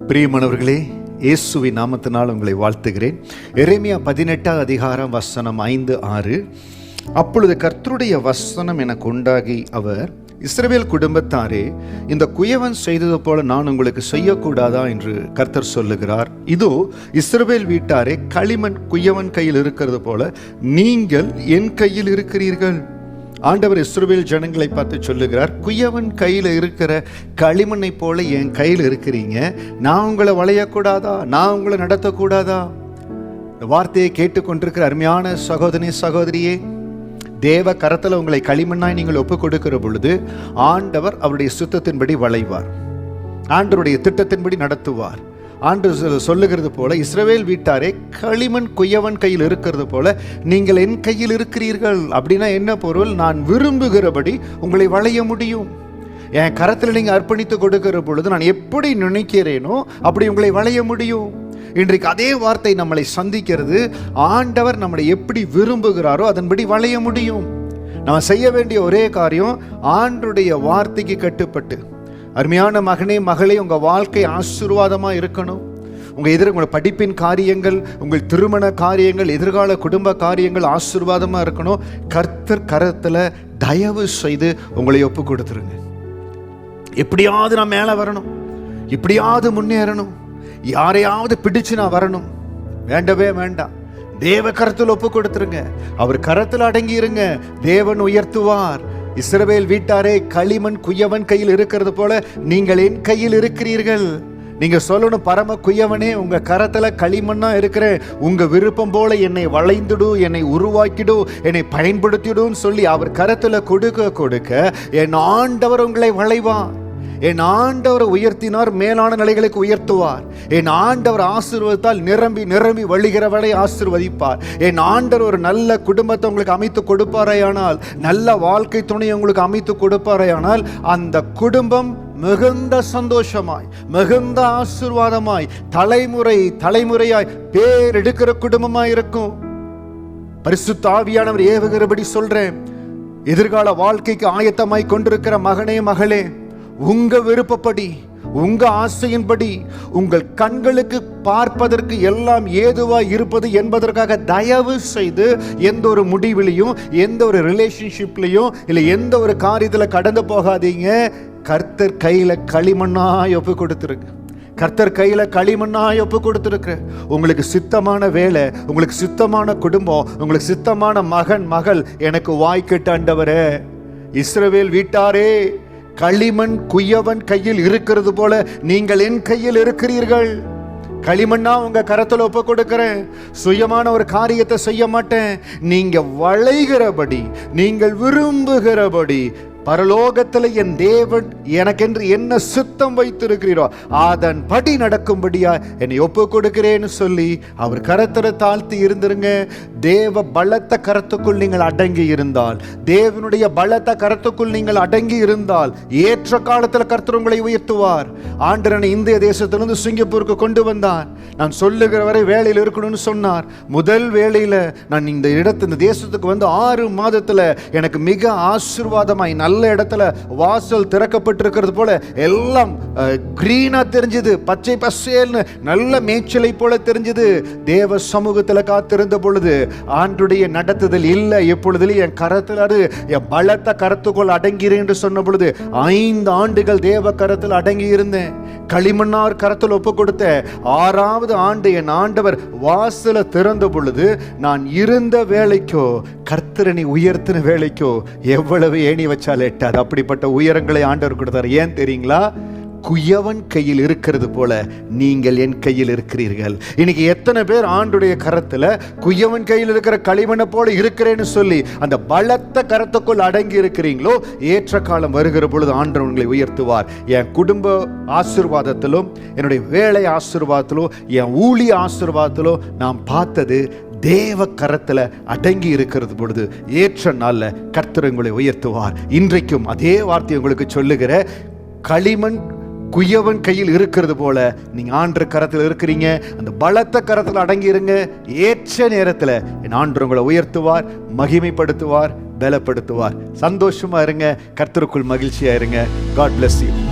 பிரியமானவர்களே, இயேசுவின் நாமத்தினால் உங்களை வாழ்த்துகிறேன். எரேமியா 18 அதிகாரம் வசனம் 5-6. அப்பொழுது கர்த்தருடைய வசனம் எனக்கு உண்டாகி அவர், இஸ்ரவேல் குடும்பத்தாரே, இந்த குயவன் செய்தது போல நான் உங்களுக்கு செய்யக்கூடாதா என்று கர்த்தர் சொல்லுகிறார். இதோ இஸ்ரவேல் வீட்டாரே, களிமண் குயவன் கையில் இருக்கிறது போல நீங்கள் என் கையில் இருக்கிறீர்கள். ஆண்டவர் இஸ்ரவேல் ஜனங்களை பார்த்து சொல்லுகிறார், குயவன் கையில் இருக்கிற களிமண்ணை போல என் கையில் இருக்கிறீங்க. நான் உங்களை வளையக்கூடாதா? நான் உங்களை நடத்தக்கூடாதா? இந்த வார்த்தையை கேட்டுக்கொண்டிருக்கிற அருமையான சகோதரி சகோதரியே, தேவ கரத்தில் உங்களை களிமண்ணாய் நீங்கள் ஒப்புக் கொடுக்கிற பொழுது ஆண்டவர் அவருடைய சுத்தத்தின்படி வளைவார், ஆண்டவருடைய திட்டத்தின்படி நடத்துவார். ஆண்டவர் சொல்லுகிறது போல, இஸ்ரவேல் வீட்டாரே, களிமண் குயவன் கையில் இருக்கிறது போல நீங்கள் என் கையில் இருக்கிறீர்கள். அப்படின்னா என்ன பொருள்? நான் விரும்புகிறபடி உங்களை வளைய முடியும். என் கரத்தில் நீங்கள் அர்ப்பணித்து கொடுக்கிற பொழுது நான் எப்படி நினைக்கிறேனோ அப்படி உங்களை வளைய முடியும். இன்றைக்கு அதே வார்த்தை நம்மளை சந்திக்கிறது. ஆண்டவர் நம்மளை எப்படி விரும்புகிறாரோ அதன்படி வளைய முடியும். நம்ம செய்ய வேண்டிய ஒரே காரியம், ஆண்டவருடைய வார்த்தைக்கு கட்டுப்பட்டு. அருமையான மகனே மகளே, உங்கள் வாழ்க்கை ஆசீர்வாதமாக இருக்கணும். உங்கள் படிப்பின் காரியங்கள், உங்கள் திருமண காரியங்கள், எதிர்கால குடும்ப காரியங்கள் ஆசீர்வாதமாக இருக்கணும். கர்த்தர் கரத்தில் தயவு செய்து உங்களை ஒப்பு கொடுத்துருங்க. எப்படியாவது நான் மேலே வரணும், எப்படியாவது முன்னேறணும், யாரையாவது பிடிச்சு நான் வரணும். வேண்டவே வேண்டாம். தேவ கரத்தில் ஒப்பு கொடுத்துருங்க. அவர் கரத்தில் அடங்கி இருங்க. தேவன் உயர்த்துவார். இஸ்ரவேல் வீட்டாரே, களிமண் குயவன் கையில் இருக்கிறது போல நீங்கள் என் கையில் இருக்கிறீர்கள். நீங்க சொல்லணும், பரம குயவனே, உங்க கரத்துல களிமண்ணா இருக்கிறேன். உங்க விருப்பம் போல என்னை வளைந்துடு, என்னை உருவாக்கிடு, என்னை பயன்படுத்திடுன்னு சொல்லி அவர் கரத்துல கொடுக்க கொடுக்க என் ஆண்டவர் உங்களை வளைவார். என் ஆண்டவர் உயர்த்தினார், மேலான நிலைகளுக்கு உயர்த்துவார். என் ஆண்டவர் ஆசீர்வதித்தால் நிரம்பி நிரம்பி வழிகிறவரை ஆசீர்வதிப்பார். என் ஆண்டவர் ஒரு நல்ல குடும்பத்தை உங்களுக்கு அமைத்து கொடுப்பாரையானால், நல்ல வாழ்க்கை துணை உங்களுக்கு அமைத்து கொடுப்பாரையானால், அந்த குடும்பம் மிகுந்த சந்தோஷமாய், மிகுந்த ஆசீர்வாதமாய், தலைமுறை தலைமுறையாய் பேர் எடுக்கிற குடும்பமாய் இருக்கும். பரிசுத்த ஆவியானவர் ஏவுகிறபடி சொல்றேன், எதிர்கால வாழ்க்கைக்கு ஆயத்தமாய் கொண்டிருக்கிற மகனே மகளே, உங்க விருப்பப்படி, உங்க ஆசையின்படி, உங்கள் கண்களுக்கு பார்ப்பதற்கு எல்லாம் ஏதுவாய் இருப்பது என்பதற்காக தயவு செய்து எந்த ஒரு முடிவிலையும், எந்த ஒரு ரிலேஷன்ஷிப்லையும், இல்லை எந்த ஒரு காரியத்தில் கடந்து போகாதீங்க. கர்த்தர் கையில களிமண்ணாய் ஒப்பு கொடுத்துருக்கு. கர்த்தர் கையில களிமண்ணாய் ஒப்பு கொடுத்துருக்கு. உங்களுக்கு சித்தமான வேலை, உங்களுக்கு சித்தமான குடும்பம், உங்களுக்கு சித்தமான மகன் மகள் எனக்கு வாய்க்கிட்ட ஆண்டவரே. இஸ்ரவேல் வீட்டாரே, களிமண் குயவன் கையில் இருக்கிறது போல நீங்கள் என் கையில் இருக்கிறீர்கள். களிமண்ணா உங்க கரத்தில் ஒப்பு கொடுக்கிறேன். சுயமான ஒரு காரியத்தை செய்ய மாட்டேன். நீங்க வளைகிறபடி, நீங்கள் விரும்புகிறபடி, பரலோகத்தில் என் தேவன் எனக்கென்று என்ன சித்தம் வைத்திருக்கிறீரோ அதன் படி நடக்கும்படியா என்னை ஒப்பு கொடுக்கிறேன்னு சொல்லி அவர் கரத்தில் தாழ்த்தி இருந்துருங்க. தேவ பலத்த கரத்துக்குள் நீங்கள் அடங்கி இருந்தால், தேவனுடைய பலத்த கரத்துக்குள் நீங்கள் அடங்கி இருந்தால், ஏற்ற காலத்தில் கர்த்தர் உங்களை உயர்த்துவார். ஆண்டவனை இந்திய தேசத்திலிருந்து சிங்கப்பூருக்கு கொண்டு வந்தார். நான் சொல்லுகிற வரை வேலையில் இருக்கணும்னு சொன்னார். முதல் வேலையில் நான் இந்த தேசத்துக்கு வந்து 6 மாதத்தில் எனக்கு மிக ஆசீர்வாதமாய் நல்ல இடத்துல வாசல் திறக்கப்பட்டிருக்கிறது போல எல்லாம் கிரீனா தெரிஞ்சது, பச்சை பசேல்னு நல்ல மேய்ச்சலை போல தெரிஞ்சது. தேவ சமூகத்தில் காத்திருந்த பொழுது ஆண்டுடைய நடத்துதல் இல்லை. எப்பொழுதுல என் கரத்தில் என் பலத்த கரத்துக்குள் அடங்கிறேன் என்று சொன்ன பொழுது 5 ஆண்டுகள் தேவ கரத்தில் அடங்கி இருந்தேன். களிமண்ணார் கரத்தில் ஒப்பு கொடுத்த 6வது ஆண்டு என் ஆண்டவர் வாசல திறந்த பொழுது நான் இருந்த வேலைக்கோ, கர்த்தரனை உயர்த்தின வேலைக்கோ எவ்வளவு ஏணி வச்சால் எட்டாது. அப்படிப்பட்ட உயரங்களை ஆண்டவர் கொடுத்தார். ஏன் தெரியுங்களா? குயவன் கையில் இருக்கிறது போல நீங்கள் என் கையில் இருக்கிறீர்கள். இன்னைக்கு எத்தனை பேர் ஆண்டுடைய கரத்துல குயவன் கையில் இருக்கிற களிமண்ணை போல இருக்கிறேன்னு சொல்லி அந்த பலத்த கரத்துக்குள் அடங்கி இருக்கிறீங்களோ, ஏற்ற காலம் வருகிற பொழுது ஆண்டவர் உங்களை உயர்த்துவார். என் குடும்ப ஆசீர்வாதத்திலும், என்னுடைய வேலை ஆசீர்வாதத்திலும், என் ஊழிய ஆசீர்வாதத்திலும் நான் பார்த்தது தேவ கரத்தில் அடங்கி இருக்கிறது பொழுது ஏற்ற நாள்ல கர்த்தர் உங்களை உயர்த்துவார். இன்றைக்கும் அதே வார்த்தை உங்களுக்கு சொல்லுகிற, களிமண் குயவன் கையில் இருக்கிறது போல நீங்க ஆண்டவர் கரத்தில் இருக்கிறீங்க. அந்த பலத்த கரத்தில் அடங்கி இருங்க. ஏற்ற நேரத்தில் என் ஆண்டவர் உங்களை உயர்த்துவார், மகிமைப்படுத்துவார், பலப்படுத்துவார். சந்தோஷமா இருங்க. கர்த்தருக்குள் மகிழ்ச்சியா இருங்க. God bless you.